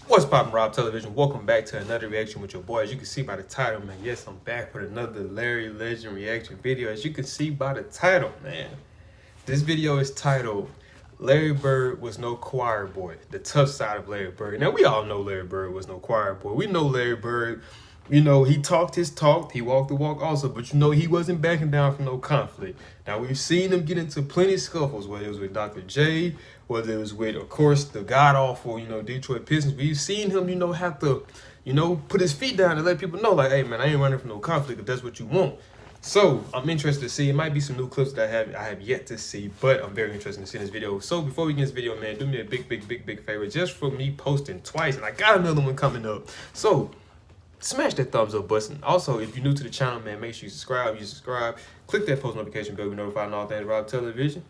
What's poppin', Rob Television? Welcome back to another reaction with your boy. As you can see by the title, man. Yes, I'm back with another Larry Legend reaction video. As you can see by the title, man. This video is titled Larry Bird Was No Choir Boy, the tough side of Larry Bird. Now, we all know Larry Bird was no choir boy. We know Larry Bird, you know, he talked his talk, he walked the walk also, but you know, he wasn't backing down from no conflict. Now, we've seen him get into plenty of scuffles, whether it was with Dr. J, whether it was with, of course, the god-awful, Detroit Pistons. We've seen him, have to, put his feet down and let people know, like, hey, man, I ain't running from no conflict if that's what you want. So I'm interested to see. It might be some new clips that I have yet to see, but I'm very interested in seeing this video. So before we get this video, man, do me a big favor, just for me posting twice, and I got another one coming up. So smash that thumbs up button. Also, if you're new to the channel, man, make sure you subscribe. Click that post notification bell to be notified on all things Rob Television.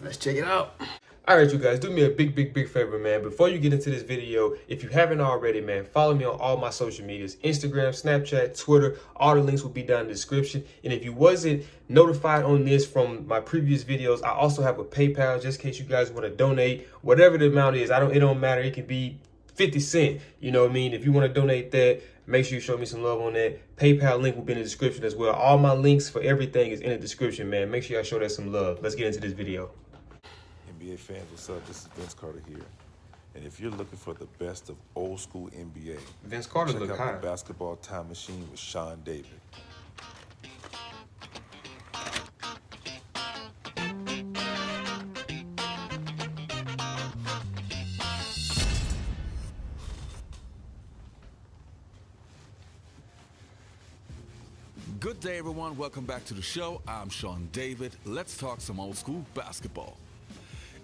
Let's check it out. All right, you guys, do me a big favor, man. Before you get into this video, if you haven't already, man, follow me on all my social medias, Instagram, Snapchat, Twitter. All the links will be down in the description. And if you wasn't notified on this from my previous videos, I also have a PayPal just in case you guys want to donate. Whatever the amount is, it don't matter. It could be 50 cents. You know what I mean? If you want to donate that, make sure you show me some love on that. PayPal link will be in the description as well. All my links for everything is in the description, man. Make sure y'all show that some love. Let's get into this video. NBA fans, what's up? This is Vince Carter here. And if you're looking for the best of old school NBA, Vince Carter check look out high. the Basketball Time Machine with Sean David. Good day, everyone. Welcome back to the show. I'm Sean David. Let's talk some old school basketball.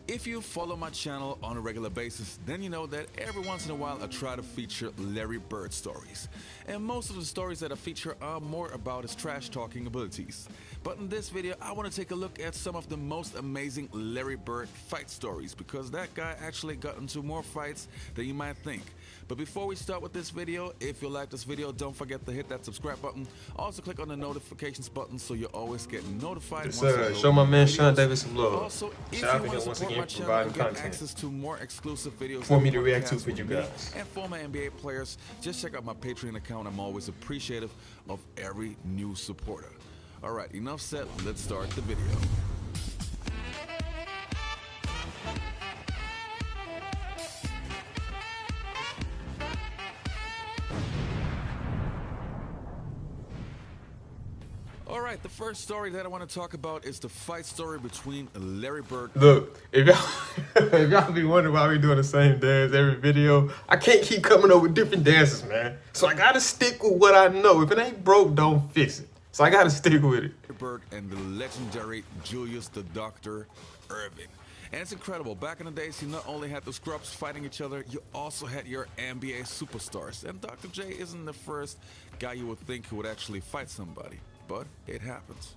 If you follow my channel on a regular basis, then you know that every once in a while I try to feature Larry Bird stories. And most of the stories that I feature are more about his trash talking abilities. But in this video, I want to take a look at some of the most amazing Larry Bird fight stories, because that guy actually got into more fights than you might think. But before we start with this video, if you like this video, don't forget to hit that subscribe button. Also click on the notifications button so you always get notified. Yes, sir. Show my man Sean David some love. Also, if shout out you to want him once to support again my for channel providing and get content access to more exclusive videos for me to and react to podcasts for you from me guys. and former NBA players, just check out my Patreon account. I'm always appreciative of every new supporter. All right, enough said. Let's start the video. All right, the first story that I want to talk about is the fight story between Larry Bird. Look, if y'all be wondering why we doing the same dance every video, I can't keep coming up with different dances, man. So I gotta stick with what I know. If it ain't broke, don't fix it. So I gotta stick with it. Bird and the legendary Julius the Doctor Erving. And it's incredible. Back in the days, you not only had the scrubs fighting each other, you also had your NBA superstars. And Dr. J isn't the first guy you would think who would actually fight somebody, but it happens.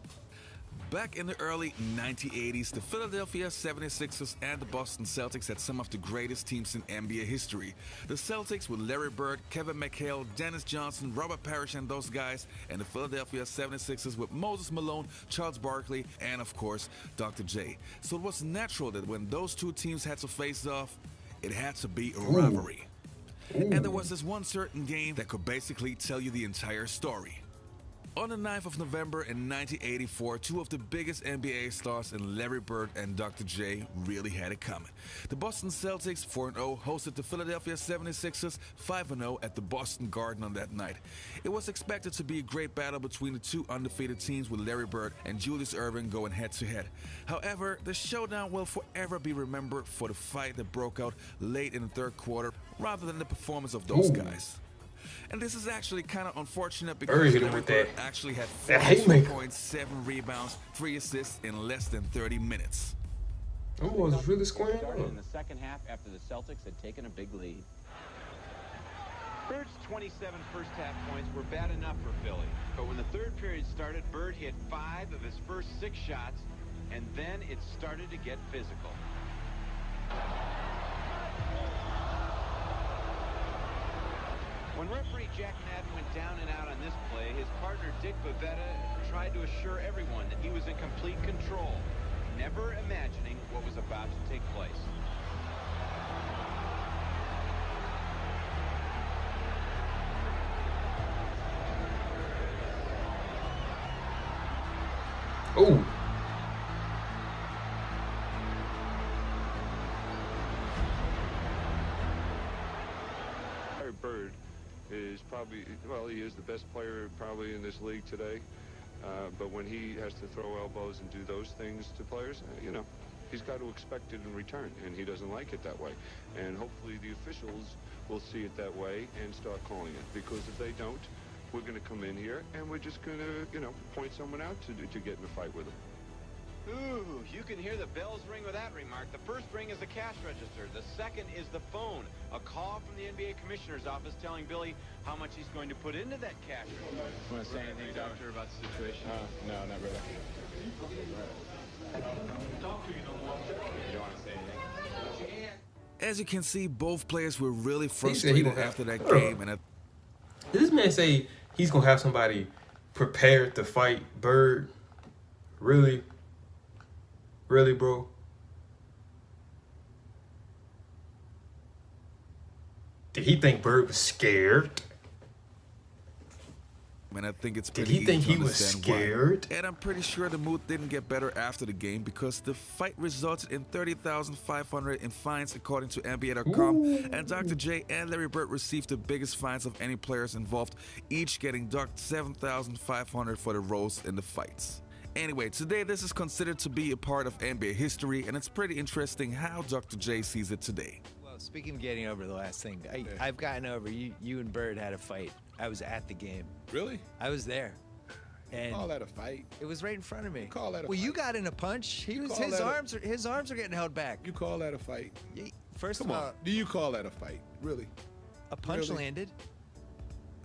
Back in the early 1980s, the Philadelphia 76ers and the Boston Celtics had some of the greatest teams in NBA history. The Celtics with Larry Bird, Kevin McHale, Dennis Johnson, Robert Parrish and those guys, and the Philadelphia 76ers with Moses Malone, Charles Barkley, and of course, Dr. J. So it was natural that when those two teams had to face off, it had to be a rivalry. And there was this one certain game that could basically tell you the entire story. On the 9th of November in 1984, two of the biggest NBA stars in Larry Bird and Dr. J really had it coming. The Boston Celtics 4-0 hosted the Philadelphia 76ers 5-0 at the Boston Garden on that night. It was expected to be a great battle between the two undefeated teams, with Larry Bird and Julius Erving going head-to-head. However, the showdown will forever be remembered for the fight that broke out late in the third quarter rather than the performance of those guys. And this is actually kind of unfortunate because Larry Bird actually had 42 points, 7 rebounds, 3 assists in less than 30 minutes. Almost really squaring up. In the second half after the Celtics had taken a big lead. Bird's 27 first-half points were bad enough for Philly. But when the third period started, Bird hit 5 of his first 6 shots, and then it started to get physical. When referee Jack Madden went down and out on this play, his partner Dick Bavetta tried to assure everyone that he was in complete control, never imagining what was about to take place. Ooh. Larry Bird is probably, well, he is the best player probably in this league today. But when he has to throw elbows and do those things to players, you know, he's got to expect it in return, and he doesn't like it that way. And hopefully the officials will see it that way and start calling it. Because if they don't, we're going to come in here and we're just going to, you know, point someone out to get in a fight with them. Ooh, you can hear the bells ring with that remark. The first ring is the cash register. The second is the phone. A call from the NBA Commissioner's office telling Billy how much he's going to put into that cash register. Want to say anything, Doctor, about the situation? No, not really. You don't want to say anything? As you can see, both players were really said he frustrated gonna have- after that game, and Did this man say he's gonna have somebody prepared to fight Bird? Really? Really, bro? Did he think Bird was scared? I think it's Did pretty he easy think to he was understand why. scared? And I'm pretty sure the mood didn't get better after the game because the fight resulted in $30,500 in fines according to NBA.com. And Dr. J and Larry Bird received the biggest fines of any players involved, each getting docked $7,500 for the roles in the fights. Anyway, today this is considered to be a part of NBA history, and it's pretty interesting how Dr. J sees it today. Well, speaking of getting over the last thing, I've gotten over you and Bird had a fight. I was at the game. Really? I was there. And Call that a fight? it was right in front of me. Call that a Well, you fight? got in a punch. His call that a- arms are getting held back. You call that a fight? First Come of on. all, Do you call that a fight? Really? a punch Really? landed.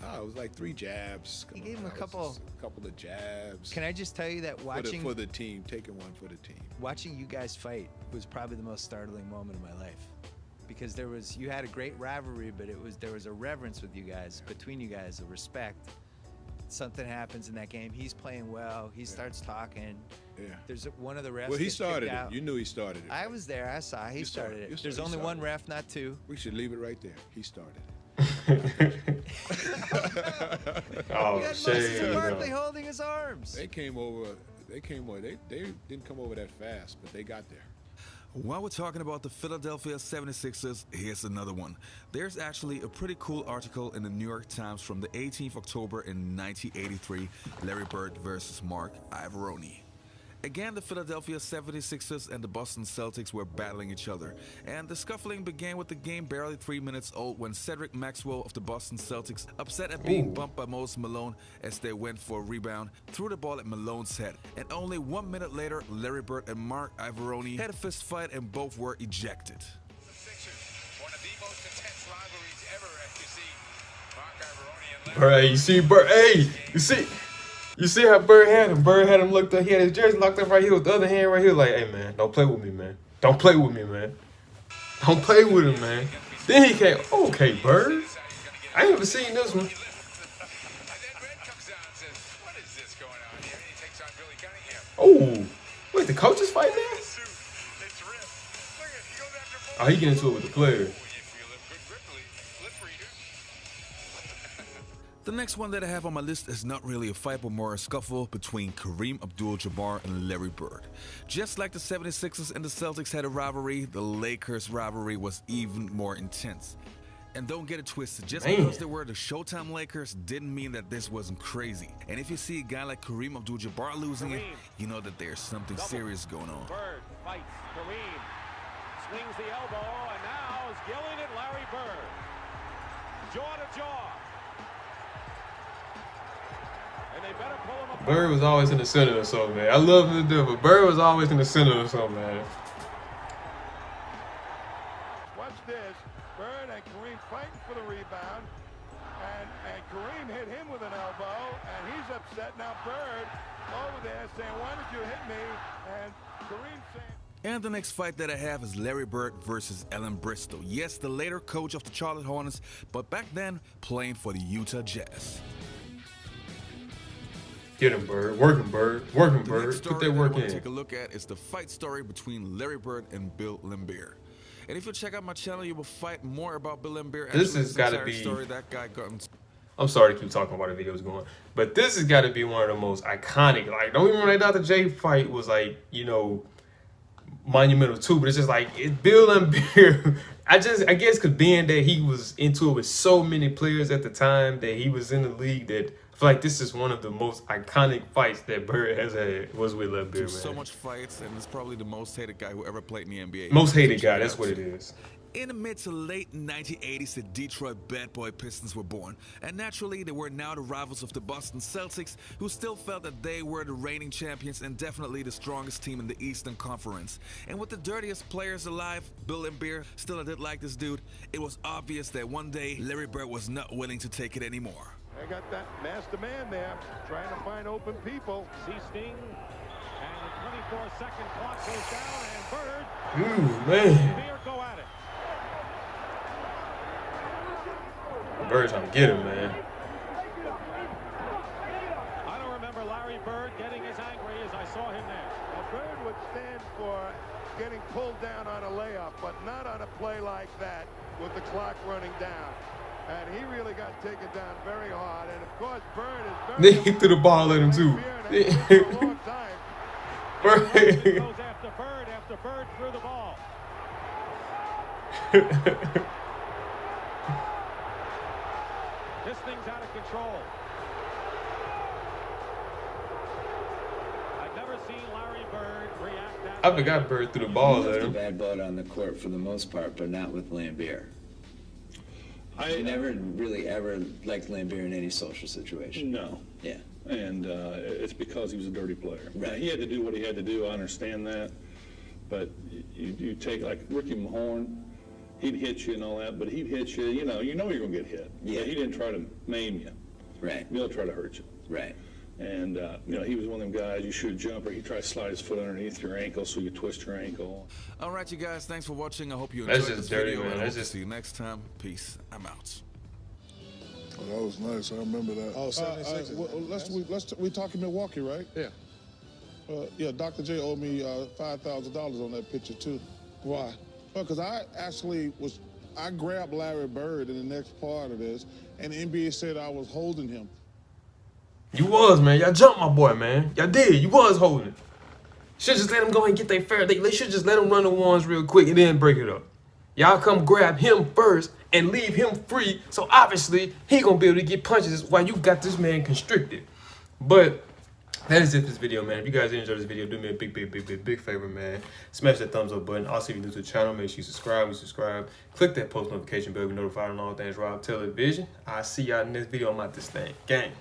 Oh, it was like 3 jabs. He Come gave on, him a that was couple- just a couple of jabs. Can I just tell you that for the team, taking one for the team. watching you guys fight was probably the most startling moment of my life, because you had a great rivalry, but there was a reverence with you guys, between you guys, a respect. Something happens in that game. He's playing well. He starts talking. Yeah. There's one of the refs. Well, he gets started kicked it. out. You knew he started it. I was there. I saw. He You started started- it. you There's started- only you one started. ref, not two. We should leave it right there. He started. Oh, We had shit. Moses Barkley holding his arms. They came over. They didn't come over that fast, but they got there. While we're talking about the Philadelphia 76ers, here's another one. There's actually a pretty cool article in the New York Times from the 18th October in 1983, Larry Bird versus Mark Ivoroni. Again, the Philadelphia 76ers and the Boston Celtics were battling each other, and the scuffling began with the game barely 3 minutes old when Cedric Maxwell of the Boston Celtics, upset at being bumped by Moses Malone as they went for a rebound, threw the ball at Malone's head. And only 1 minute later, Larry Bird and Mark Ivoroni had a fist fight and both were ejected. The Sixers, one of the most intense rivalries ever, as you see Mark Ivoroni and Bro, hey, you see Bird? Hey, you see how Bird had him? Bird had him looked up. He had his jersey locked up right here with the other hand right here. Like, hey man, don't play with me, man. Don't play with me, man. Don't play with him, man. Then he came. Okay, Bird. I ain't even seen this one. And then Red comes out and says, what is this going on here? And he takes on Billy Cunningham. Oh, wait, the coaches fighting now? It's ripped. Look at it, he goes after both. Oh, he get into it with the player. You feel him, good lip reader. The next one that I have on my list is not really a fight but more a scuffle between Kareem Abdul-Jabbar and Larry Bird. Just like the 76ers and the Celtics had a rivalry, the Lakers rivalry was even more intense. And don't get it twisted, just because they were the Showtime Lakers didn't mean that this wasn't crazy. And if you see a guy like Kareem Abdul-Jabbar losing it, you know that there's something serious going on. Bird fights Kareem, swings the elbow, and now is yelling at Larry Bird. Jaw to jaw. And they better pull him apart. Bird was always in the center or something, man. I love him to do, but Bird was always in the center or something, man. Watch this. Bird and Kareem fighting for the rebound. And Kareem hit him with an elbow, and he's upset. Now Bird over there saying, why did you hit me? And Kareem saying... And the next fight that I have is Larry Bird versus Ellen Bristow. Yes, the later coach of the Charlotte Hornets, but back then playing for the Utah Jazz. Get him, Bird. Work him, Bird. Work him, The Bird. next Put story that that I work want to in. take a look at is the fight story between Larry Bird and Bill Laimbeer. And if you check out my channel, you will find more about Bill Laimbeer. This has Actually, gotta entire be- story that guy got. I'm sorry to keep talking while the video's going, but this has got to be one of the most iconic. Like, don't even remember that Dr. J fight was like, you know, monumental too. But it's just like Bill Laimbeer. I guess because being that he was into it with so many players at the time that he was in the league, that I feel like this is one of the most iconic fights that Bird has had was with Laimbeer, man. So much fights, and it's probably the most hated guy who ever played in the NBA. Most hated guy. That's what it is. In the mid to late 1980s, the Detroit Bad Boy Pistons were born. And naturally, they were now the rivals of the Boston Celtics, who still felt that they were the reigning champions and definitely the strongest team in the Eastern Conference. And with the dirtiest players alive, Bill Laimbeer, still did like this dude, it was obvious that one day Larry Bird was not willing to take it anymore. They got that master man there, trying to find open people. See Sting, and the 24-second clock goes down, and Bird. Ooh, man. Laimbeer go at it. Bird's trying to get him, man. I don't remember Larry Bird getting as angry as I saw him there. Now, Bird would stand for getting pulled down on a layup, but not on a play like that with the clock running down. And he really got taken down very hard. And of course, Bird is very. Then he threw the ball at him too. Bird goes after Bird threw the ball. This thing's out of control. I've never seen Larry Bird react that I forgot Bird threw the ball at him. Bad blood on the court for the most part, but not with Laimbeer. I never really ever liked Laimbeer in any social situation. No. Yeah. And it's because he was a dirty player. Right. He had to do what he had to do. I understand that. But you take like Ricky Mahorn, he'd hit you and all that, but he'd hit you, you know you're going to get hit. Yeah. But he didn't try to maim you. Right. Bill tried to hurt you. Right. And, you know, he was one of them guys, you shoot a jumper, he tried to slide his foot underneath your ankle so you twist your ankle. All right, you guys, thanks for watching. I hope you That's enjoyed just this dirty, video. man. And I That's hope to just- see you next time. Peace. I'm out. Oh, that was nice. I remember that. Oh, 76. We talking Milwaukee, right? Yeah. Yeah, Dr. J owed me $5,000 on that picture, too. Why? Well, because I grabbed Larry Bird in the next part of this, and the NBA said I was holding him. You was, man. Y'all jumped my boy, man. Y'all did. You was holding it. Should just let him go and get their fair. They should just let him run the ones real quick and then break it up. Y'all come grab him first and leave him free. So obviously he gonna be able to get punches while you got this man constricted. But that is it for this video, man. If you guys enjoyed this video, do me a big favor, man. Smash that thumbs up button. Also, if you're new to the channel, make sure you subscribe. Click that post notification bell to be notified on all things Rob Television. I'll see y'all in this video. I'm out this thing. Gang.